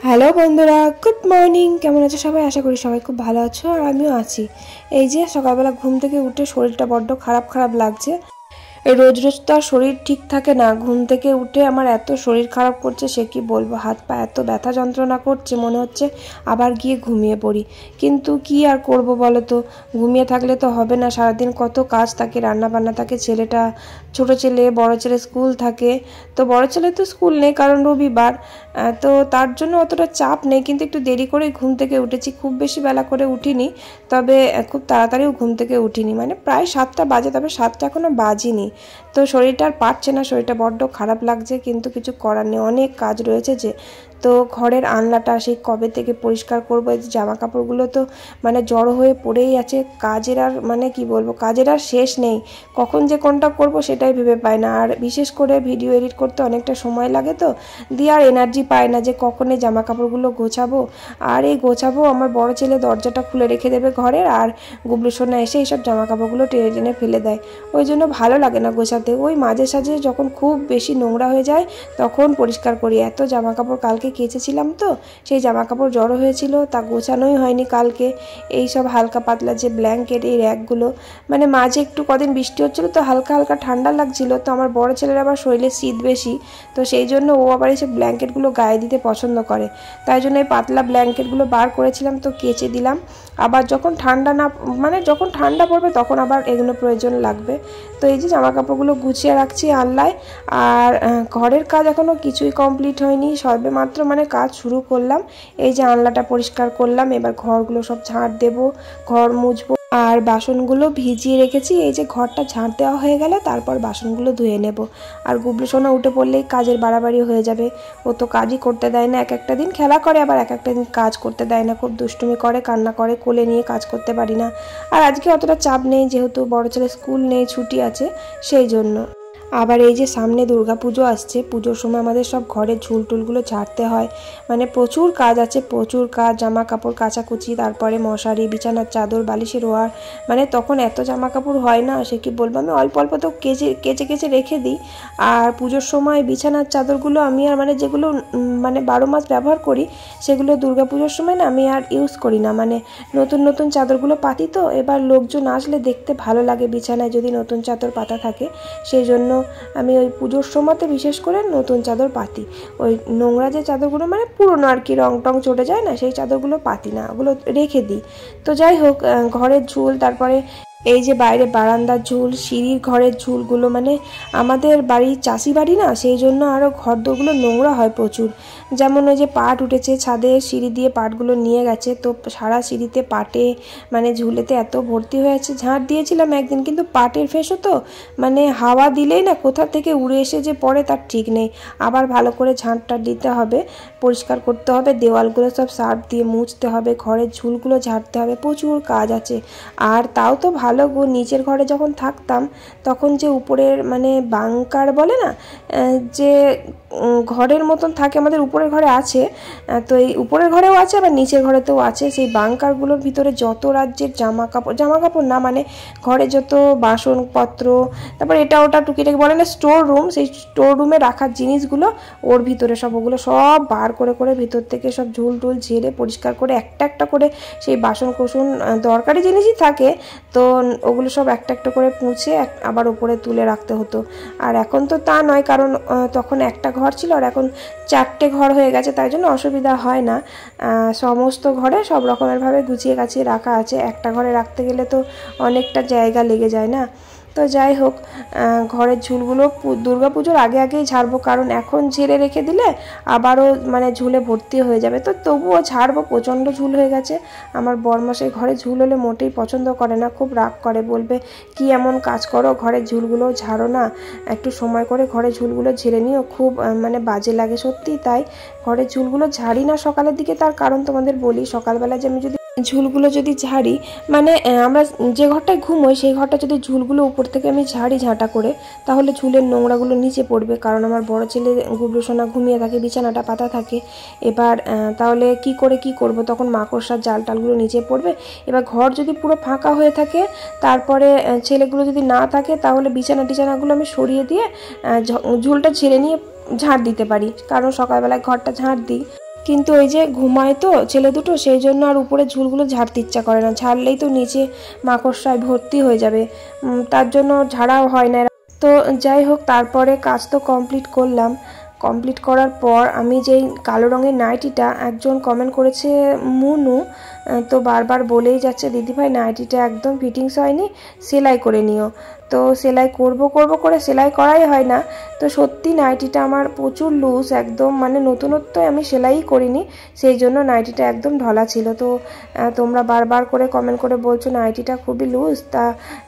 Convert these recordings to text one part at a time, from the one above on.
Hello বন্ধুরা, good morning. কেমন আছো সবাই? আশা করি সবাই খুব ভালো আছো, আর আমিও আছি। এই যে সকালবেলা ঘুম থেকে উঠে শরীরটা বড্ড খারাপ খারাপ লাগছে। রোজ রোজ তো আর শরীর ঠিক থাকে না। ঘুম থেকে উঠে আমার এত শরীর খারাপ করছে, সে কি বলবো। হাত পা এত ব্যথা যন্ত্রণা করছে, মনে হচ্ছে আবার গিয়ে ঘুমিয়ে পড়ি। কিন্তু কি আর করব বলো তো, ঘুমিয়ে থাকলে তো হবে না। সারাদিন কত কাজ থাকে, রান্না বান্না থাকে, ছেলেটা ছোট ছেলে, বড় ছেলে স্কুল থাকে। তো বড় ছেলে তো স্কুল নেই কারণ রবিবার, তো তার জন্য অতটা চাপ নেই। কিন্তু একটু দেরি করে ঘুম থেকে উঠেছি, খুব বেশি বেলা করে উঠিনি, তবে খুব তাড়াতাড়িও ঘুম থেকে উঠিনি। মানে প্রায় 7টা বাজে, তবে 7টা এখনো বাজিনি। তো শরীরটা আর পারছে না, শরীরটা বড্ড খারাপ লাগছে, কিন্তু কিছু করার নেই, অনেক কাজ রয়েছে যে। তো ঘরের আনলাটা সেই কবে থেকে পরিষ্কার করবো। এই জামা কাপড়গুলো তো মানে জড়ো হয়ে পড়েই আছে। কাজের আর মানে কি বলবো, কাজের আর শেষ নেই। কখন যে কোনটা করব সেটাই ভেবে পাই না। আর বিশেষ করে ভিডিও এডিট করতে অনেকটা সময় লাগে, তো দিয়ে আর এনার্জি পায় না যে কখন এই জামা কাপড়গুলো গোছাবো। আর এই গোছাবো, আমার বড় ছেলে দরজাটা খুলে রেখে দেবে ঘরের, আর গুবলু সোনা এসে এইসব জামা কাপড়গুলো টেনে টেনে ফেলে দেয়। ওই জন্য ভালো লাগে না গোছাতে। ওই মাঝে সাঝে যখন খুব বেশি নোংরা হয়ে যায় তখন পরিষ্কার করি। এত জামা কাপড় কালকে কেচেছিলাম, তো সেই জামা কাপড় জড়ো হয়েছিল, তা গোছানোই হয়নি কালকে। এই সব হালকা পাতলা যে ব্ল্যাঙ্কেট, এই র্যাকগুলো, মানে মাঝে একটু কদিন বৃষ্টি হচ্ছিল তো হালকা হালকা ঠান্ডা লাগছিল। তো আমার বড় ছেলের আবার শরীরে শীত বেশি, তো সেই জন্য ও আবার এইসব ব্ল্যাঙ্কেটগুলো গায়ে দিতে পছন্দ করে। তাই জন্য এই পাতলা ব্ল্যাঙ্কেটগুলো বার করেছিলাম, তো কেচে দিলাম। আবার যখন ঠান্ডা না মানে যখন ঠান্ডা পড়বে তখন আবার এগুলো প্রয়োজন লাগবে। তো এই যে জামা কাপড়গুলো গুছিয়ে রাখছি আনলায়। আর ঘরের কাজ এখনও কিছুই কমপ্লিট হয়নি, সবে মাত্র মানে কাজ শুরু করলাম। এই যে আনলাটা পরিষ্কার করলাম, এবার ঘরগুলো সব ঝাঁট দেবো, ঘর মুছবো। আর বাসনগুলো ভিজিয়ে রেখেছি, এই যে ঘরটা ঝাঁট দেওয়া হয়ে গেলে তারপর বাসনগুলো ধুয়ে নেব। আর গুবলু সোনা উঠে পড়লেই কাজের বাড়াবাড়ি হয়ে যাবে। ও তো কাজই করতে দেয় না, এক একটা দিন খেলা করে, আবার এক একটা দিন কাজ করতে দেয় না, খুব দুষ্টুমি করে, কান্না করে, কোলে নিয়ে কাজ করতে পারি না। আর আজকে অতটা চাপ নেই, যেহেতু বড় ছেলে স্কুল নেই, ছুটি আছে, সেই জন্য। আবার এই যে সামনে দুর্গাপুজো আসছে, পুজোর সময় আমাদের সব ঘরের ঝুল টুলগুলো ঝাড়তে হয়। মানে প্রচুর কাজ আছে, প্রচুর কাজ। জামা কাপড় কাচাকুচি, তারপরে মশারি, বিছানার চাদর, বালিশের ওয়ার, মানে তখন এত জামা কাপড় হয় না, সে কি বলবো। আমি অল্প অল্প তো কেচে কেচে কেচে রেখে দিই। আর পুজোর সময় বিছানার চাদরগুলো আমি আর মানে যেগুলো মানে 12 মাস ব্যবহার করি, সেগুলো দুর্গাপুজোর সময় না আমি আর ইউজ করি না। মানে নতুন নতুন চাদরগুলো পাতি, তো এবার লোকজন আসলে দেখতে ভালো লাগে বিছানায় যদি নতুন চাদর পাতা থাকে, সেই জন্য আমি ওই পুজোর সময়তে বিশেষ করে নতুন চাদর পাতি। ওই নোংরা যে চাদরগুলো মানে পুরনো আর কি, রং টং চটে যায় না, সেই চাদরগুলো পাতি না, ওগুলো রেখে দিই। তো যাই হোক, ঘরের ঝুল, তারপরে এই যে বাইরে বারান্দার ঝুল, সিঁড়ির ঘরের ঝুলগুলো, মানে আমাদের বাড়ি চাষি বাড়ি না, সেই জন্য আরও ঘর দোরগুলো নোংরা হয় প্রচুর। যেমন ওই যে পাট উঠেছে ছাদে, সিঁড়ি দিয়ে পাটগুলো নিয়ে গেছে, তো সারা সিঁড়িতে পাটে মানে ঝুলেতে এত ভর্তি হয়েছে। ঝাঁট দিয়েছিলাম একদিন, কিন্তু পাটের ফেঁসো তো মানে হাওয়া দিলেই না কোথা থেকে উড়ে এসে যে পড়ে তার ঠিক নেই। আবার ভালো করে ঝাঁটটা দিতে হবে, পরিষ্কার করতে হবে, দেওয়ালগুলো সব সার্ফ দিয়ে মুছতে হবে, ঘরের ঝুলগুলো ঝাড়তে হবে, প্রচুর কাজ আছে। আর তাও তো ভালো গো, নিচের ঘরে যখন থাকতাম তখন যে উপরের মানে বাংকার বলে না, যে ঘরের মতন থাকে আমাদের উপরের ঘরে আছে, তো এই উপরের ঘরেও আছে আবার নিচের ঘরেতেও আছে। সেই বাংকারগুলোর ভিতরে যত রাজ্যের জামা কাপড় না মানে ঘরে যত বাসনপত্র, তারপর এটা ওটা টুকিটাকি বলে না স্টোর রুম, সেই স্টোর রুমে রাখার জিনিসগুলো ওর ভিতরে সব, ওগুলো সব বার করে করে ভিতর থেকে সব ঝুল টুল ঝেড়ে পরিষ্কার করে একটা একটা করে সেই বাসন কোসন দরকারি জিনিসই থাকে, তো ওগুলো সব একটা একটা করে মুছে আবার উপরে তুলে রাখতে হতো। আর এখন তো তা নয়, কারণ তখন একটা ঘর ছিল, আর এখন 4টে ঘর হয়ে গেছে, তাই জন্য অসুবিধা হয় না। সমস্ত ঘরে সব রকমেরভাবে গুছিয়ে গাছিয়ে রাখা আছে। একটা ঘরে রাখতে গেলে তো অনেকটা জায়গা লেগে যায় না। তো যাই হোক, ঘরের ঝুলগুলো দুর্গাপুজোর আগে আগেই ঝাড়বো, কারণ এখন ঝেড়ে রেখে দিলে আবারও মানে ঝুলে ভর্তি হয়ে যাবে। তো তবুও ঝাড়বো, প্রচণ্ড ঝুল হয়ে গেছে। আমার বরমশাই ঘরে ঝুল হলে মোটেই পছন্দ করে না, খুব রাগ করে, বলবে কি এমন কাজ করো, ঘরের ঝুলগুলো ঝাড়ো না, একটু সময় করে ঘরের ঝুলগুলো ঝেড়ে নিও, খুব মানে বাজে লাগে সত্যি। তাই ঘরের ঝুলগুলো ঝাড়ি না সকালের দিকে, তার কারণ তোমাদের বলি। সকালবেলা যে আমি যদি ঝুলগুলো যদি ঝাড়ি, মানে আমরা যে ঘরটায় ঘুমোই সেই ঘরটা যদি ঝুলগুলো উপর থেকে আমি ঝাড়ি ঝাঁটা করে, তাহলে ঝুলের নোংরাগুলো নিচে পড়বে, কারণ আমার বড় ছেলে গুবলু সোনা ঘুমিয়ে থাকে, বিছানাটা পাতা থাকে। এবার তাহলে কি করব, তখন মাকড়সার জাল টালগুলো নিচে পড়বে। এবার ঘর যদি পুরো ফাঁকা হয়ে থাকে, তারপরে ছেলেগুলো যদি না থাকে, তাহলে বিছানাগুলো আমি সরিয়ে দিয়ে ঝুলটা ঝেড়ে নিয়ে ঝাঁট দিতে পারি, কারণ সকালবেলায় ঘরটা ঝাঁট দিই। কিন্তু ওই যে ঘুমায় তো ছেলে দুটো, সেই জন্য আর উপরে ঝুলগুলো ঝাড়তে ইচ্ছা করে না, ঝাড়লেই তো নিচে মাকড়সায় ভর্তি হয়ে যাবে, তার জন্য ঝাড়াও হয় না। তো যাই হোক, তারপরে কাজ তো কমপ্লিট করলাম। কমপ্লিট করার পর আমি যেই কালো রঙের নাইটিটা, একজন কমেন্ট করেছে মুনু, তো বারবার বলেই যাচ্ছে দিদিভাই নাইটিটা একদম ফিটিংস হয়নি, সেলাই করে নিও। তো সেলাই করব করে সেলাই করাই হয় না। তো সত্যি নাইটিটা আমার প্রচুর লুজ, একদম মানে নতুনত্ব, আমি সেলাই করিনি, সেই জন্য নাইটিটা একদম ঢলা ছিল। তো তোমরা বারবার করে কমেন্ট করে বলছো নাইটিটা খুবই লুজ, তা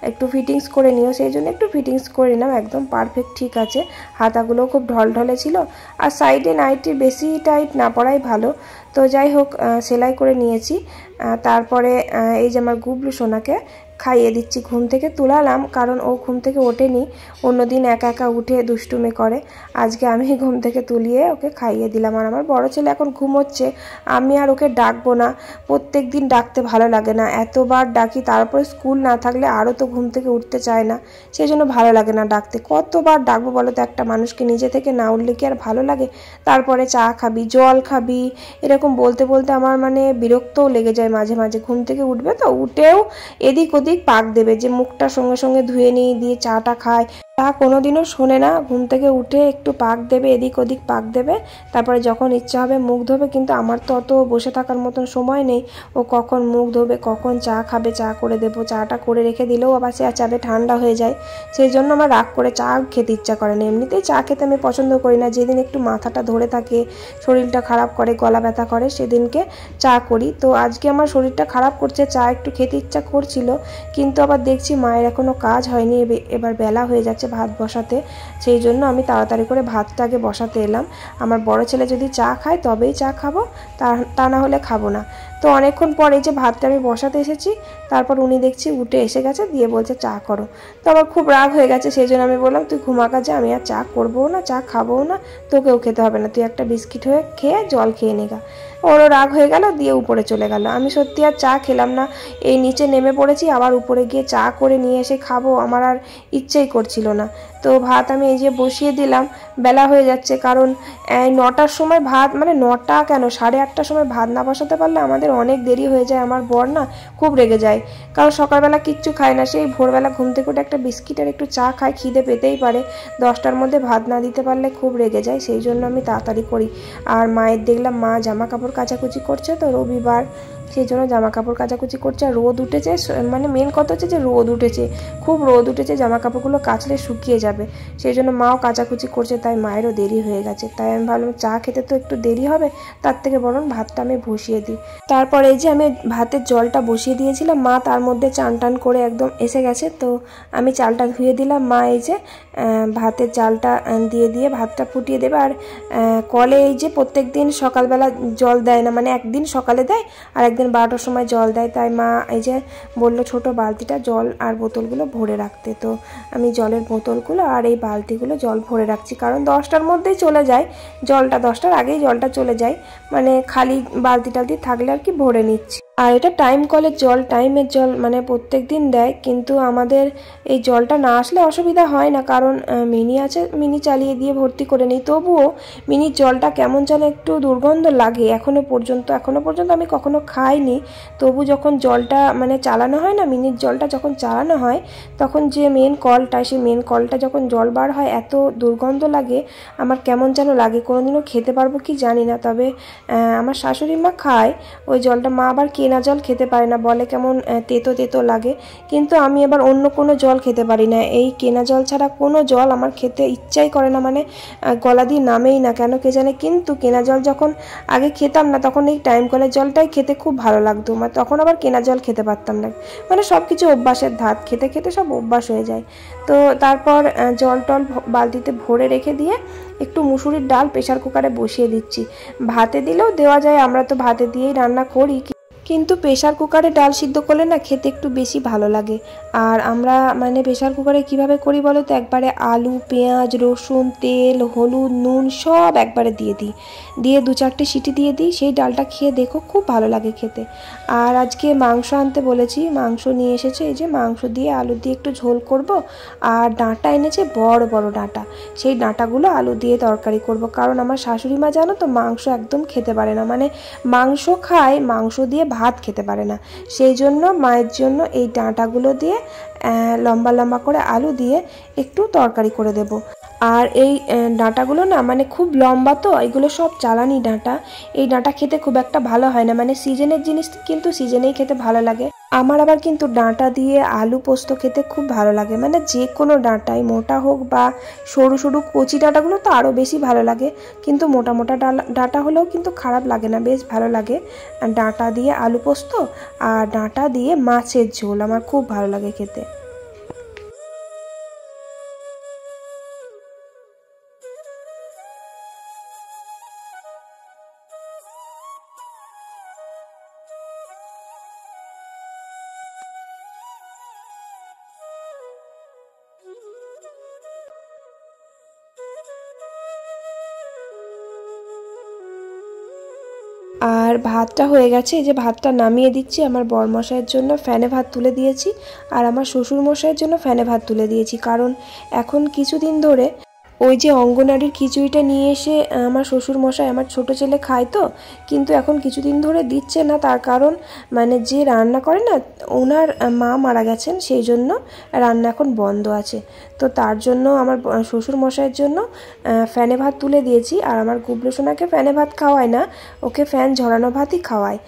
একটু ফিটিংস করে নিও, সেই জন্য একটু ফিটিংস করে নিলাম, একদম পারফেক্ট ঠিক আছে। হাতাগুলো খুব ঢলঢলে ছিল, আর সাইডে নাইটি বেশি টাইট না পরাই ভালো। তো যাই হোক, সেলাই করে নিয়েছি। তারপরে এই যে আমার গুবলু সোনাকে খাইয়ে দিচ্ছি, ঘুম থেকে তুলালাম, কারণ ও ঘুম থেকে ওঠেনি, অন্যদিন একা একা উঠে দুষ্টুমি করে, আজকে আমি ঘুম থেকে তুলিয়ে ওকে খাইয়ে দিলাম। আর আমার বড় ছেলে এখন ঘুমোচ্ছে, আমি আর ওকে ডাকবো না, প্রত্যেক দিন ডাকতে ভালো লাগে না, এতবার ডাকি, তারপরে স্কুল না থাকলে আরও তো ঘুম থেকে উঠতে চায় না, সেই জন্য ভালো লাগে না ডাকতে। কতবার ডাকবো বলো তো, একটা মানুষকে নিজে থেকে না উঠলে কি আর ভালো লাগে? তারপরে চা খাবি, জল খাবি, এরকম বলতে বলতে আমার মানে বিরক্তও লেগে যায় মাঝে মাঝে। ঘুম থেকে উঠবে তো, উঠেও এদিক ওদিক পাক দেবে যে মুখটা সঙ্গে সঙ্গে ধুয়ে নিয়ে দিয়ে চাটা খায়, তা কোনোদিনও শোনে না। ঘুম থেকে উঠে একটু পাক দেবে, এদিক ওদিক পাক দেবে, তারপরে যখন ইচ্ছা হবে মুখ ধোবে। কিন্তু আমার তো অত বসে থাকার মতন সময় নেই, ও কখন মুখ ধোবে, কখন চা খাবে, চা করে দেবো, চাটা করে রেখে দিলেও আবার সে চাবে ঠান্ডা হয়ে যায়, সেই জন্য আমার রাগ করে চা খেতে ইচ্ছা করে না। এমনিতেই চা খেতে আমি পছন্দ করি না, যেদিন একটু মাথাটা ধরে থাকে, শরীরটা খারাপ করে, গলা ব্যথা করে, সেদিনকে চা করি। তো আজকে আমার শরীরটা খারাপ করছে, চা একটু খেতে ইচ্ছা করছিল, কিন্তু আবার দেখছি মায়ের এখনও কাজ হয়নি, এবার বেলা হয়ে যাচ্ছে ভাত বসাতে, সেই জন্য আমি তাড়াতাড়ি করে ভাতটা আগে বসাতে এলাম। আমার বড় ছেলে যদি চা খায় তবেই চা খাবো, তা না হলে খাবো না। তো অনেকক্ষণ পরে যে ভাতটা আমি বসাতে এসেছি, তারপর উনি দেখছি উঠে এসে গেছে, দিয়ে বলছে চা করো। তো আমার খুব রাগ হয়ে গেছে, সেই জন্য আমি বললাম তুই ঘুমাকা যা, আমি আর চা করবো না, চা খাবো না, তোকেও খেতে হবে না, তুই একটা বিস্কিট হয়ে খেয়ে জল খেয়ে নেগা। ওরও রাগ হয়ে গেল, দিয়ে উপরে চলে গেল। আমি সত্যি আর চা খেলাম না, এই নিচে নেমে পড়েছি, আবার উপরে গিয়ে চা করে নিয়ে এসে খাবো, আমার আর ইচ্ছেই করছিল না। তো ভাত আমি এই যে বসিয়ে দিলাম, বেলা হয়ে যাচ্ছে, কারণ 9টার সময় ভাত, মানে 9টা কেন 8:30টার সময় ভাত না বসাতে পারলে আমাদের অনেক দেরি হয়ে যায়। আমার বর না খুব রেগে যায়, কারণ সকালবেলা কিচ্ছু খায় না, সেই ভোরবেলা ঘুম থেকে উঠে একটা বিস্কিট আর একটু চা খায়, খিদে পেতেই পারে, 10টার মধ্যে ভাত না দিতে পারলে খুব রেগে যায়, সেই জন্য আমি তাড়াতাড়ি করি। আর মায়ের দেখলাম মা জামা কাপড় কাচাকুচি করছে, তো রবিবার, সেই জন্য জামা কাপড় কাচাকুচি করছে। আর রোদ উঠেছে, মানে মেন কথা হচ্ছে যে রোদ উঠেছে, খুব রোদ উঠেছে, জামা কাপড়গুলো কাচলে শুকিয়ে যাবে, সেই জন্য মাও কাচাকুচি করছে, তাই মায়েরও দেরি হয়ে গেছে। তাই আমি ভাবলাম চা খেতে তো একটু দেরি হবে, তার থেকে বরং ভাতটা আমি বসিয়ে দিই। তারপরে এই যে আমি ভাতের জলটা বসিয়ে দিয়েছিলাম, মা তার মধ্যে চান টান করে একদম এসে গেছে, তো আমি চালটা ধুয়ে দিলাম, মা এই যে ভাতের চালটা দিয়ে ভাতটা ফুটিয়ে দেবে। আর কলে এই যে প্রত্যেক দিন সকালবেলা জল দেয় না, মানে একদিন সকালে দেয় আর একদিন 12টার সময় জল দেয়, তাই মা এই যে বললো ছোট বালতিটা জল আর বোতলগুলো ভরে রাখতে। তো আমি জলের বোতলগুলো আর এই বালতিগুলো জল ভরে রাখছি, কারণ 10টার মধ্যেই চলে যায় জলটা, 10টার আগেই জলটা চলে যায়, মানে খালি বালতি টালতি থাকলে আর কি ভরে নিচ্ছি। আর এটা টাইম কলের জল, টাইমের জল, মানে প্রত্যেক দিন দেয়, কিন্তু আমাদের এই জলটা না আসলে অসুবিধা হয় না, কারণ মিনি আছে, মিনি চালিয়ে দিয়ে ভর্তি করে নিই। তবুও মিনির জলটা কেমন যেন একটু দুর্গন্ধ লাগে, এখনো পর্যন্ত আমি কখনো খাইনি, তবু যখন জলটা মানে চালানো হয় না, মিনির জলটা যখন চালানো হয়, তখন যে মেন কলটা, সেই মেন কলটা যখন জল বার হয়, এত দুর্গন্ধ লাগে, আমার কেমন যেন লাগে, কোনোদিনও খেতে পারবো কি জানি না। তবে আমার শাশুড়ি মা খায় ওই জলটা, মা আবার কেনা জল খেতে পারে না, বলে কেমন তেতো তেতো লাগে, কিন্তু আমি আবার অন্য কোনো জল খেতে পারি না, এই কেনা জল ছাড়া কোনো জল আমার খেতে ইচ্ছাই করে না, মানে গলা দিয়ে নামেই না, কেন কে জানে। কিন্তু কেনা জল যখন আগে খেতাম না, তখন এই টাইম কলের জলটাই খেতে খুব ভালো লাগতো, মানে তখন আবার কেনা জল খেতে পারতাম না, মানে সব কিছু অভ্যাসের ধাত, খেতে খেতে সব অভ্যাস হয়ে যায়। তো তারপর জল টল বালতিতে ভরে রেখে দিয়ে একটু মুসুরির ডাল প্রেসার কুকারে বসিয়ে দিচ্ছি। ভাতে দিলেও দেওয়া যায়, আমরা তো ভাতে দিয়েই রান্না করি, কিন্তু প্রেসার কুকারে ডাল সিদ্ধ করলে না খেতে একটু বেশি ভালো লাগে। আর আমরা মানে প্রেসার কুকারে কিভাবে করি বলো তো, একবারে আলু, পেঁয়াজ, রসুন, তেল, হলুদ, নুন সব একবারে দিয়ে দিই, দিয়ে 2-4টে সিটি দিয়ে দিই। সেই ডালটা খেয়ে দেখো, খুব ভালো লাগে খেতে। আর আজকে মাংস আনতে বলেছি, মাংস নিয়ে এসেছে। এই যে মাংস দিয়ে আলু দিয়ে একটু ঝোল করব। আর ডাঁটা এনেছে, বড় বড় ডাঁটা, সেই ডাঁটাগুলো আলু দিয়ে তরকারি করব। কারণ আমার শাশুড়ি মা জানো তো মাংস একদম খেতে পারে না, মানে মাংস খায়, মাংস দিয়ে ভাত খেতে পারে না। সেই জন্য মায়ের জন্য এই ডাঁটাগুলো দিয়ে লম্বা লম্বা করে আলু দিয়ে একটু তরকারি করে দেব। আর এই ডাঁটাগুলো না মানে খুব লম্বা, তো এগুলো সব চালানি ডাঁটা। এই ডাঁটা খেতে খুব একটা ভালো হয় না, মানে সিজনের জিনিস কিন্তু সিজনেই খেতে ভালো লাগে। আমার আবার কিন্তু ডাঁটা দিয়ে আলু পোস্ত খেতে খুব ভালো লাগে, মানে যে কোনো ডাঁটাই, মোটা হোক বা সরু সরু কচি ডাঁটাগুলো তো আরও বেশি ভালো লাগে। কিন্তু মোটা মোটা ডাঁটা হলেও কিন্তু খারাপ লাগে না, বেশ ভালো লাগে। ডাঁটা দিয়ে আলু পোস্ত আর ডাঁটা দিয়ে মাছের ঝোল আমার খুব ভালো লাগে খেতে। আর ভাতটা হয়ে গেছে, এই যে ভাতটা নামিয়ে দিচ্ছি। আমার বরমশাইয়ের জন্য ফ্যানে ভাত তুলে দিয়েছি, আর আমার শ্বশুরমশাইয়ের জন্য ফ্যানে ভাত তুলে দিয়েছি। কারণ এখন কিছুদিন ধরে ওই যে অঙ্গনারীর খিচুড়িটা নিয়ে এসে আমার শ্বশুরমশাই, আমার ছোট ছেলে খায় তো, কিন্তু এখন কিছুদিন ধরে দিচ্ছে না। তার কারণ মানে যে রান্না করে না, ওনার মা মারা গেছেন, সেই জন্য রান্না এখন বন্ধ আছে। তো তার জন্য আমার শ্বশুরমশাইয়ের জন্য ফ্যানে ভাত তুলে দিয়েছি। আর আমার গুবলু সোনাকে ফ্যানে ভাত খাওয়ায় না, ওকে ফ্যান ঝরানো ভাতই খাওয়ায়।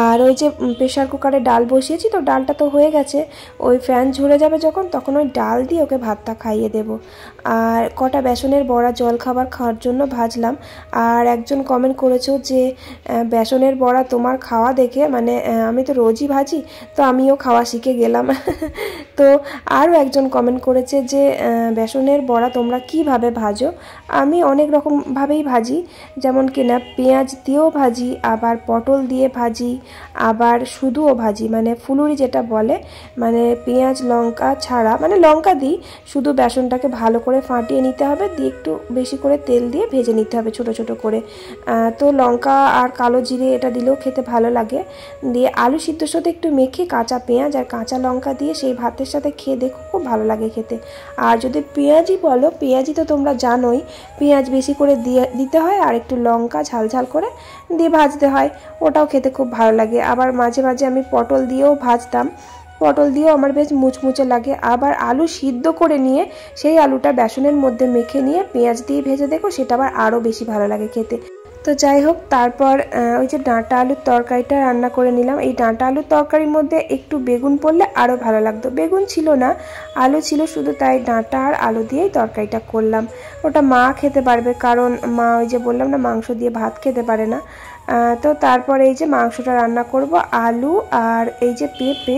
আর ওই যে প্রেসার কুকারে ডাল বসিয়েছি, তো ডালটা তো হয়ে গেছে, ওই ফ্যান ঝরে যাবে যখন, তখন ওই ডাল দিয়ে ওকে ভাতটা খাইয়ে দেব। আর কটা বেসনের বড়া জল খাবার খাওয়ার জন্য ভাজলাম। আর একজন কমেন্ট করেছো যে বেসনের বড়া তোমার খাওয়া দেখে, মানে আমি তো রোজই ভাজি, তো আমিও খাওয়া শিখে গেলাম। তো আরও একজন কমেন্ট করেছে যে বেসনের বড়া তোমরা কিভাবে ভাজো। আমি অনেক রকমভাবেই ভাজি, যেমন কিনা পেঁয়াজ দিয়েও ভাজি, আবার পটল দিয়ে ভাজি, আবার শুধুও ভাজি, মানে ফুলুরি যেটা বলে, মানে পেঁয়াজ লঙ্কা ছাড়া, মানে লঙ্কা দিই, শুধু বেসনটাকে ভালো করে ফাটিয়ে নিতে হবে, দিয়ে একটু বেশি করে তেল দিয়ে ভেজে নিতে হবে ছোট ছোট করে। তো লঙ্কা আর কালো জিরে এটা দিলেও খেতে ভালো লাগে। দিয়ে আলু সিদ্ধর সাথে একটু মেখে কাঁচা পেঁয়াজ আর কাঁচা লঙ্কা দিয়ে সেই ভাতের সাথে খেয়ে দেখো, খুব ভালো লাগে খেতে। আর যদি পেঁয়াজি বলো, পেঁয়াজি তো তোমরা জানোই, পেঁয়াজ বেশি করে দিতে হয়, আর একটু লঙ্কা ঝাল ঝাল করে দিয়ে ভাজতে হয়, ওটাও খেতে খুব ভালো লাগে। আবার মাঝে মাঝে আমি পটল দিয়েও ভাজতাম, পটল দিয়েও আমার বেশ মুচমুচে লাগে। আবার আলু সিদ্ধ করে নিয়ে সেই আলুটা বেসনের মধ্যে মেখে নিয়ে পেঁয়াজ দিয়ে ভেজে দেখো, সেটা আবার আরও বেশি ভালো লাগে খেতে। তো যাই হোক, তারপর ওই যে ডাঁটা আলুর তরকারিটা রান্না করে নিলাম। এই ডাঁটা আলুর তরকারির মধ্যে একটু বেগুন পড়লে আরও ভালো লাগতো, বেগুন ছিল না, আলু ছিল শুধু, তাই ডাঁটা আর আলু দিয়েই তরকারিটা করলাম। ওটা মা খেতে পারবে, কারণ মা ওই যে বললাম না মাংস দিয়ে ভাত খেতে পারে না। তো তারপরে এই যে মাংসটা রান্না করব, আলু আর এই যে পেঁপে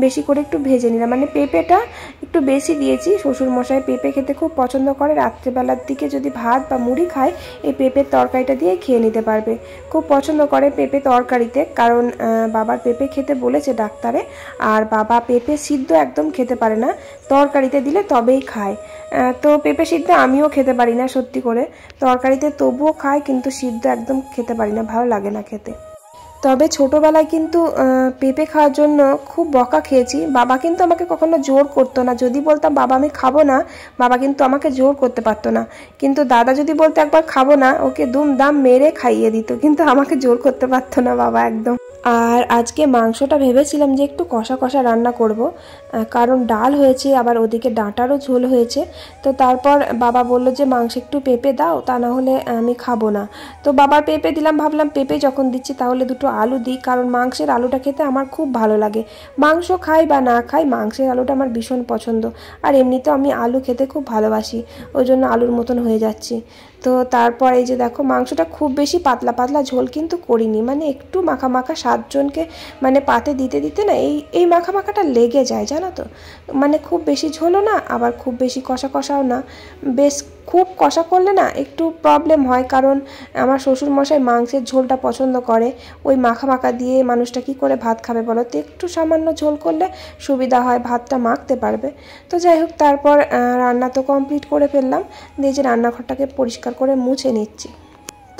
বেশি করে একটু ভেজে নিলাম, মানে পেঁপেটা একটু বেশি দিয়েছি। শ্বশুরমশাই পেঁপে খেতে খুব পছন্দ করে, রাত্রেবেলার দিকে যদি ভাত বা মুড়ি খায়, এই পেঁপের তরকারিটা দিয়ে খেয়ে নিতে পারবে, খুব পছন্দ করে পেঁপে তরকারিতে। কারণ বাবার পেঁপে খেতে বলেছে ডাক্তারে, আর বাবা পেঁপে সিদ্ধ একদম খেতে পারে না, তরকারিতে দিলে তবেই খায়। তো পেঁপে সিদ্ধ আমিও খেতে পারি না সত্যি করে, তরকারিতে তবুও খায়, কিন্তু সিদ্ধ একদম খেতে পারি না, ভালো লাগে না খেতে। তবে ছোটোবেলায় কিন্তু পেঁপে খাওয়ার জন্য খুব বকা খেয়েছি। বাবা কিন্তু আমাকে কখনো জোর করতো না, যদি বলতাম বাবা আমি খাবো না, বাবা কিন্তু আমাকে জোর করতে পারতো না। কিন্তু দাদা যদি বলতো একবার খাবো না, ওকে দুম দাম মেরে খাইয়ে দিত, কিন্তু আমাকে জোর করতে পারতো না বাবা একদম। আর আজকে মাংসটা ভেবেছিলাম যে একটু কষা কষা রান্না করব, কারণ ডাল হয়েছে, আবার ওদিকে ডাঁটারও ঝোল হয়েছে। তো তারপর বাবা বলল যে মাংস একটু পেঁপে দাও, তা না হলে আমি খাবো না। তো বাবার পেঁপে দিলাম, ভাবলাম পেঁপে যখন দিচ্ছি তাহলে দুটো আলু দিই, কারণ মাংসের আলুটা খেতে আমার খুব ভালো লাগে। মাংস খাই বা না খাই, মাংসের আলুটা আমার ভীষণ পছন্দ। আর এমনিতেও আমি আলু খেতে খুব ভালোবাসি, ওই জন্য আলুর মতন হয়ে যাচ্ছি। তো তারপর এই যে দেখো, মাংসটা খুব বেশি পাতলা পাতলা ঝোল কিন্তু করিনি, মানে একটু মাখা মাখা, 7 জনকে মানে পাতে দিতে দিতে না এই মাখা মাখাটা লেগে যায় জানো তো, মানে খুব বেশি ঝোলও না, আবার খুব বেশি কষা কষাও না, বেশ খুব কষা করলে না একটু প্রবলেম হয়, কারণ আমার শ্বশুরমশাই মাংসের ঝোলটা পছন্দ করে। ওই মাখা মাখা দিয়ে মানুষটা কি করে ভাত খাবে বলো, তো একটু সামান্য ঝোল করলে সুবিধা হয়, ভাতটা মাখতে পারবে। তো যাই হোক, তারপর রান্না তো কমপ্লিট করে ফেললাম। দিয়ে যে রান্নাঘরটাকে পরিষ্কার করে মুছে নিচ্ছি।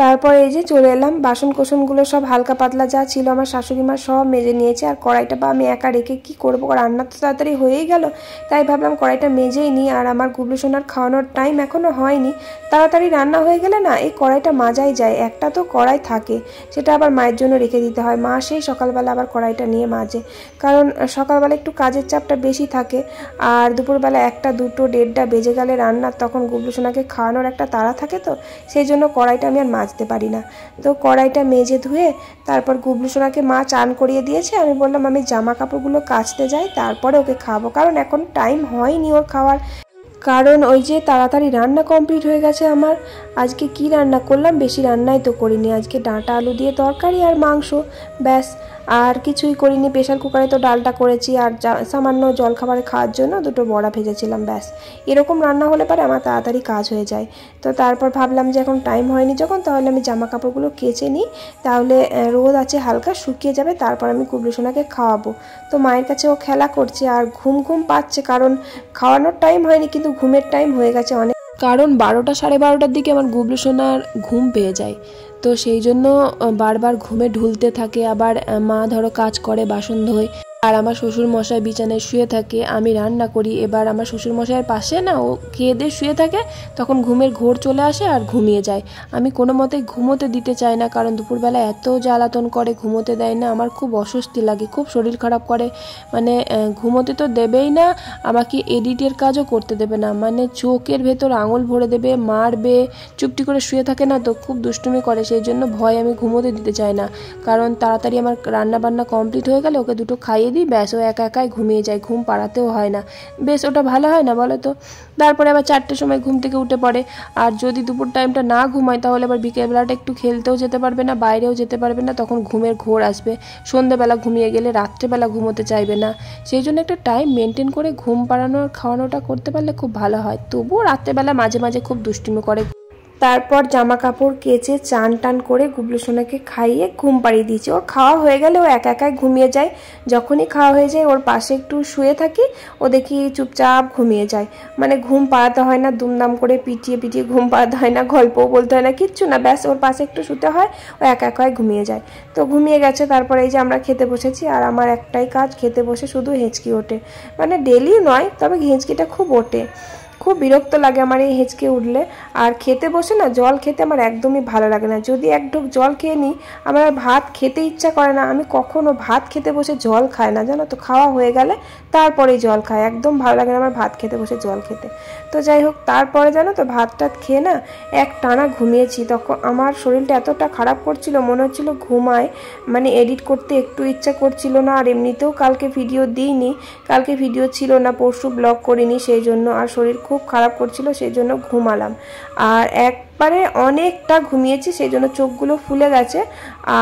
তারপর এই যে চলে এলাম, বাসন কোসনগুলো সব হালকা পাতলা যা ছিল আমার শাশুড়ি মা সব মেজে নিয়েছে। আর কড়াইটা বা আমি একা রেখে কি করবো, রান্না তো তাড়াতাড়ি হয়েই গেল, তাই ভাবলাম কড়াইটা মেজেই নিই। আর আমার গুবলু সোনার খাওয়ানোর টাইম এখনও হয়নি, তাড়াতাড়ি রান্না হয়ে গেলে না এই কড়াইটা মাজাই যায়। একটা তো কড়াই থাকে, সেটা আবার মায়ের জন্য রেখে দিতে হয়, মা সেই সকালবেলা আবার কড়াইটা নিয়ে মাজে, কারণ সকালবেলা একটু কাজের চাপটা বেশি থাকে। আর দুপুরবেলা 1টা 2টো 1:30টা বেজে গেলে রান্নার, তখন গুবলু সোনাকে খাওয়ানোর একটা তাড়া থাকে, তো সেই জন্য কড়াইটা আমি আর মাজতে পারি না। তো কড়াইটা মেজে ধুয়ে তারপর গুবলু সোনাকে মা চান করিয়ে দিয়েছে। আমি বললাম আমি জামা কাপড়গুলো কাচতে যাই, তারপরে ওকে খাবো, কারণ এখন টাইম হয়নি ওর খাওয়ার। কারণ ওই যে তাড়াতাড়ি রান্না কমপ্লিট হয়ে গেছে আমার। আজকে কি রান্না করলাম, বেশি রান্নাই তো করিনি, আজকে ডাঁটা আলু দিয়ে তরকারি আর মাংস, ব্যাস। আর কিছুই করিনি, প্রেশার কুকারে তো ডালটা করেছি, আর সামান্য জলখাবারে খাওয়ার জন্য 2টো বড়া ভেজেছিলাম, ব্যাস। এরকম রান্না হলে পরে আমার তাড়াতাড়ি কাজ হয়ে যায়। তো তারপর ভাবলাম যে এখন টাইম হয়নি যখন, তাহলে আমি জামা কাপড়গুলো কেচে নিই, তাহলে রোদ আছে হালকা, শুকিয়ে যাবে, তারপর আমি গুবলু সোনাকে খাওয়াবো। তো মায়ের কাছে ও খেলা করছে আর ঘুম ঘুম পাচ্ছে, কারণ খাওয়ানোর টাইম হয়নি কিন্তু ঘুমের টাইম হয়ে গেছে অনেক, কারণ 12টা 12:30টার দিকে আমার গুবলু সোনার ঘুম পেয়ে যায়। তো সেই জন্য বারবার ঘুমে ঢুলতে থাকে। আবার মা ধরো কাজ করে, বাসন ধোয়, আর আমার শ্বশুর মশাই বিছানায় শুয়ে থাকে, আমি রান্না করি। এবার আমার শ্বশুর মশাইয়ের পাশে না ও খেয়ে দিয়ে শুয়ে থাকে, তখন ঘুমের ঘোর চলে আসে আর ঘুমিয়ে যায়। আমি কোনো মতেই ঘুমোতে দিতে চাই না, কারণ দুপুরবেলা এত জ্বালাতন করে, ঘুমোতে দেয় না, আমার খুব অস্বস্তি লাগে, খুব শরীর খারাপ করে। মানে ঘুমোতে তো দেবেই না, আমাকে এডিটের কাজও করতে দেবে না, মানে চোখের ভেতর আঙুল ভরে দেবে, মারবে, চুপটি করে শুয়ে থাকে না, তো খুব দুষ্টুমি করে। সেই জন্য ভয় আমি ঘুমোতে দিতে চাই না, কারণ তাড়াতাড়ি আমার রান্না বান্না কমপ্লিট হয়ে গেলে ওকে 2টো খাইয়ে দিই, ব্যাস, ও একা একাই ঘুমিয়ে যায়, ঘুম পাড়াতেও হয় না, বেশ ওটা ভালো হয় না বলো তো। তারপরে আবার 4টের সময় ঘুম থেকে উঠে পড়ে। আর যদি দুপুর টাইমটা না ঘুমায়, তাহলে আবার বিকেলবেলাটা একটু খেলতেও যেতে পারবে না, বাইরেও যেতে পারবে না, তখন ঘুমের ঘোর আসবে। সন্ধ্যেবেলা ঘুমিয়ে গেলে রাত্রেবেলা ঘুমোতে চাইবে না। সেই জন্য একটা টাইম মেনটেন করে ঘুম পাড়ানো আর খাওয়ানোটা করতে পারলে খুব ভালো হয়। তবুও রাত্রেবেলা মাঝে মাঝে খুব দুষ্টুমি করে। তারপর জামা কাপড় কেচে চান টান করে গুবলু সোনাকে খাইয়ে ঘুম পাড়িয়ে দিয়েছি। ওর খাওয়া হয়ে গেলে ও একা একাই ঘুমিয়ে যায়। যখনই খাওয়া হয়ে যায় ওর পাশে একটু শুয়ে থাকি, ও দেখি চুপচাপ ঘুমিয়ে যায়। মানে ঘুম পাড়াতে হয় না, দুমদাম করে পিটিয়ে পিটিয়ে ঘুম পাড়াতে হয় না, গল্পও বলতে হয় না, কিচ্ছু না, ব্যাস ওর পাশে একটু শুতে হয়, ও একা একাই ঘুমিয়ে যায়। তো ঘুমিয়ে গেছে। তারপরে এই যে আমরা খেতে বসেছি, আর আমার একটাই কাজ, খেতে বসে শুধু হেঁচকি ওঠে। মানে ডেলি নয়, তবে হেঁচকিটা খুব ওঠে, খুব বিরক্ত লাগে আমার এই হেঁচকে উঠলে। আর খেতে বসে না জল খেতে আমার একদমই ভালো লাগে না। যদি এক ঢোক জল খেয়ে নিই, আমার আর ভাত খেতে ইচ্ছা করে না। আমি কখনো ভাত খেতে বসে জল খাই না, জানো তো, খাওয়া হয়ে গেলে তারপরেই জল খাই। একদম ভালো লাগে না আমার ভাত খেতে বসে জল খেতে। তো যাই হোক, তারপরে জানো তো ভাত টাত খেয়ে না এক টানা ঘুমিয়েছি। তখন আমার শরীরটা এতটা খারাপ করছিল, মনে হচ্ছিল ঘুমায়, মানে এডিট করতে একটু ইচ্ছা করছিল না। আর এমনিতেও কালকে ভিডিও দিইনি, কালকে ভিডিও ছিল না, পরশু ব্লগ করিনি, সেই জন্য। আর শরীর খুব খারাপ করছিল, সেই জন্য ঘুমালাম। আর একবারে অনেকটা ঘুমিয়েছি, সেই জন্য চোখগুলো ফুলে গেছে।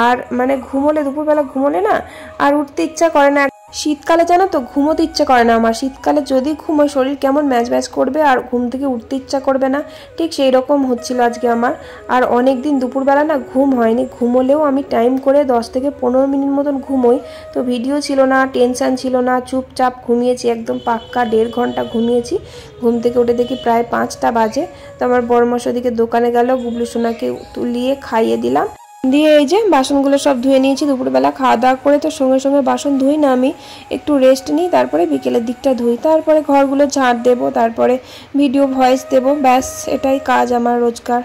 আর মানে ঘুমোলে, দুপুরবেলা ঘুমোলে না আর উঠতে ইচ্ছা করে না। শীতকালে জানো তো ঘুমোতে ইচ্ছা করে না আমার। শীতকালে যদি ঘুমোয় শরীর কেমন ম্যাজ ম্যাজ করবে, আর ঘুম থেকে উঠতে ইচ্ছা করবে না, ঠিক সেই রকম হচ্ছিল আজকে আমার। আর অনেক দিন দুপুরবেলা না ঘুম হয়নি। ঘুমোলেও আমি টাইম করে 10 থেকে 15 মিনিট মতন ঘুমোই। তো ভিডিও ছিল না, টেনশান ছিল না, চুপচাপ ঘুমিয়েছি, একদম পাক্কা 1.5 ঘন্টা ঘুমিয়েছি। ঘুম থেকে উঠে দেখি প্রায় 5টা বাজে। তো আমার বড়মশাই দিকে দোকানে গেল, গুবলু সোনাকে তুলিয়ে খাইয়ে দিলাম। দিয়ে এই যে বাসনগুলো সব ধুয়ে নিয়েছি। দুপুরবেলা খাওয়া দাওয়া করে তো সঙ্গে সঙ্গে বাসন ধুই না, আমি একটু রেস্ট নিই, তারপরে বিকেলের দিকটা ধুই, তারপরে ঘরগুলো ঝাড় দেবো, তারপরে ভিডিও ভয়েস দেবো, ব্যাস এটাই কাজ আমার রোজকার।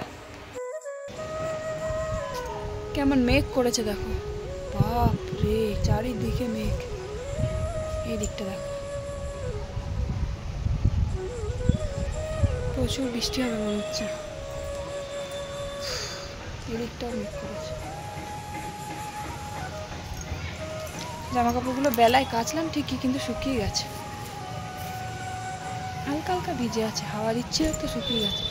কেমন মেঘ করেছে দেখো, বাপ রে, চারিদিকে মেঘ। এই দিকটা দেখো, প্রচুর বৃষ্টি হবে মনে হচ্ছে। এদিকটাও মেঘ করেছে। জামা কাপড়গুলো বেলায় কাচলাম ঠিকই, কিন্তু শুকিয়ে গেছে, হালকা হালকা ভিজে আছে, হাওয়া দিচ্ছে তো শুকিয়ে গেছে।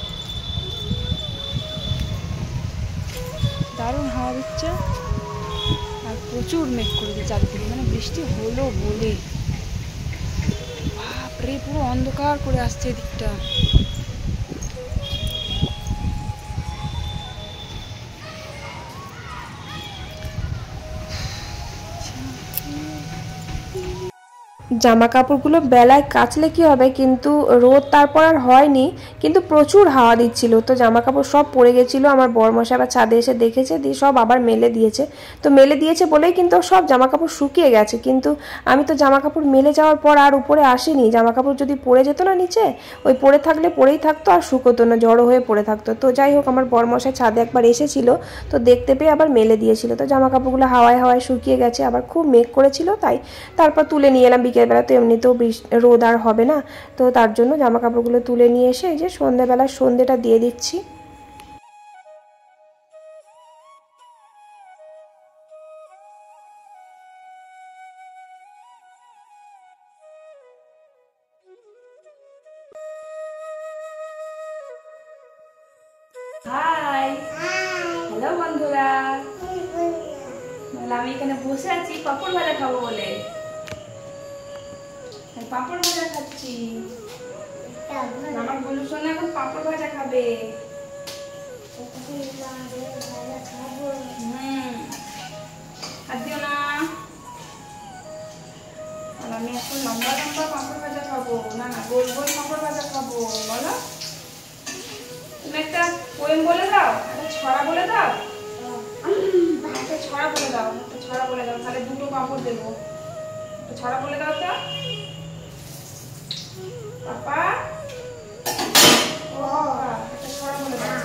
দারুণ হাওয়া দিচ্ছে আর প্রচুর মেঘ করেছে চারিদিকে, মানে বৃষ্টি হলো বলে। বাপরে, পুরো অন্ধকার করে আসছে এদিকটা। জামা কাপড়গুলো বেলায় কাচলে কি হবে, কিন্তু রোদ তারপর আর হয়নি, কিন্তু প্রচুর হাওয়া দিচ্ছিল, তো জামা কাপড় সব পড়ে গেছিলো। আমার বরমশাই আবার ছাদে এসে দেখেছে, দিয়ে সব আবার মেলে দিয়েছে। তো মেলে দিয়েছে বলেই কিন্তু সব জামা কাপড় শুকিয়ে গেছে, কিন্তু আমি তো জামা কাপড় মেলে যাওয়ার পর আর উপরে আসিনি। জামা কাপড় যদি পড়ে যেত না নিচে, ওই পড়ে থাকলে পড়েই থাকতো, আর শুকোতো না, জড়ো হয়ে পড়ে থাকতো। তো যাই হোক, আমার বরমশাই ছাদে একবার এসেছিল, তো দেখতে পেয়ে আবার মেলে দিয়েছিল। তো জামা কাপড়গুলো হাওয়ায় হাওয়ায় শুকিয়ে গেছে, আবার খুব মেঘ করেছিল, তাই তারপর তুলে নিয়ে এলাম বিকেলবেলা। তো এমনিতেও রোদ আর হবে না, তো তার জন্য জামা কাপড়গুলো তুলে নিয়ে এসে এই যে সন্ধ্যাবেলার সন্ধ্যেটা দিয়ে দিচ্ছি। হাই, হ্যালো বন্ধুরা। আমি এখানে বসে আছি পাপড় ভাজা খাবো বলে, পাপড় ভাজা খাচ্ছি। আমার বলু শোনা এখন পাপড় ভাজা খাবে। আর দিও না। আর আমি এখন লম্বা লম্বা পাপড় ভাজা খাবো, না না গোল গোল পাপড় ভাজা খাবো। বলো, তুমি একটা পোয়েম বলে দাও, একটা ছড়া বলে দাও, একটা ছড়া বলে দাও, একটা ছড়া বলে দাও, তাহলে দুটো পাপড় দেবো। একটা ছড়া বলে দাও তো পাপা। ও একটা ছড়া বলে দাও।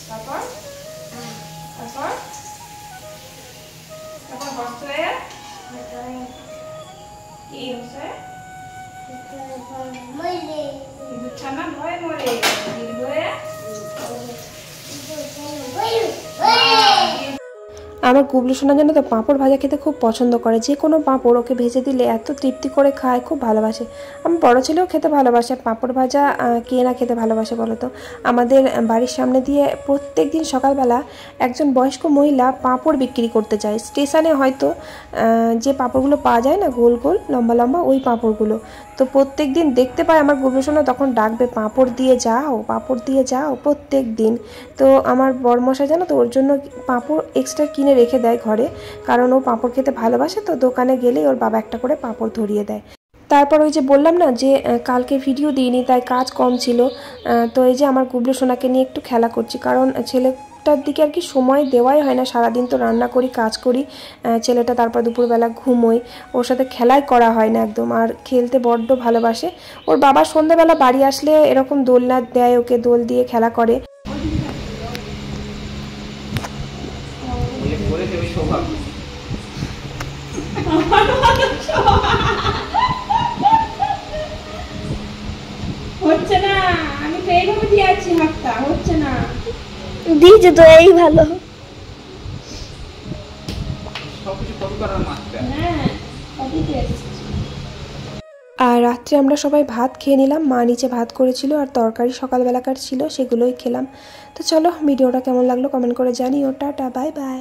তারপর তারপর তারপর হস্তে কি হচ্ছে, ছানা ভয়ে মরে, দীর্ঘয়ে আমার গুবলু সোনা জানো তো পাঁপড় ভাজা খেতে খুব পছন্দ করে, যে কোনো পাঁপড় ওকে ভেজে দিলে এত তৃপ্তি করে খায়, খুব ভালোবাসে। আমার বড় ছেলেও খেতে ভালোবাসে পাঁপড় ভাজা, কে না খেতে ভালোবাসে বলো তো। আমাদের বাড়ির সামনে দিয়ে প্রত্যেক দিন সকালবেলা একজন বয়স্ক মহিলা পাঁপড় বিক্রি করতে যায়। স্টেশনে হয়তো যে পাঁপড়গুলো পাওয়া যায় না, গোল গোল লম্বা লম্বা, ওই পাঁপড়গুলো। তো প্রত্যেক দিন দেখতে পাই আমার গুবলু সোনা, তখন ডাকবে পাঁপড় দিয়ে যাও, পাঁপড় দিয়ে যাও, প্রত্যেক দিন। তো আমার বরমশাই জানো তো ওর জন্য পাঁপড় এক্সট্রা কিনে রেখে দেয় ঘরে, কারণ ও পাঁপড় খেতে ভালোবাসে। তো দোকানে গেলেই ওর বাবা একটা করে পাঁপড় ধরিয়ে দেয়। তারপর ওই যে বললাম না যে কালকে ভিডিও দিইনি, তাই কাজ কম ছিল। তো এই যে আমার গুবলু সোনাকে নিয়ে একটু খেলা করছি, কারণ ছেলেটার দিকে আর কি সময় দেওয়াই হয় না। সারাদিন তো রান্না করি, কাজ করি, ছেলেটা তারপর দুপুরবেলা ঘুমোই, ওর সাথে খেলাই করা হয় না একদম। আর খেলতে বড্ড ভালোবাসে। ওর বাবা সন্ধ্যাবেলা বাড়ি আসলে এরকম দোলনা দেয় ওকে, দোল দিয়ে খেলা করে। হচ্ছে না, আমি তো এইভাবে দিয়ে আছি হাতটা, হচ্ছে না। দিয়েছে তো, এই ভালো। হ্যাঁ, আর রাত্রে আমরা সবাই ভাত খেয়ে নিলাম। মা নিচে ভাত করেছিল, আর তরকারি সকালবেলাকার ছিল, সেগুলোই খেলাম। তো চলো, ভিডিওটা কেমন লাগলো কমেন্ট করে জানিও। Tata, bye bye.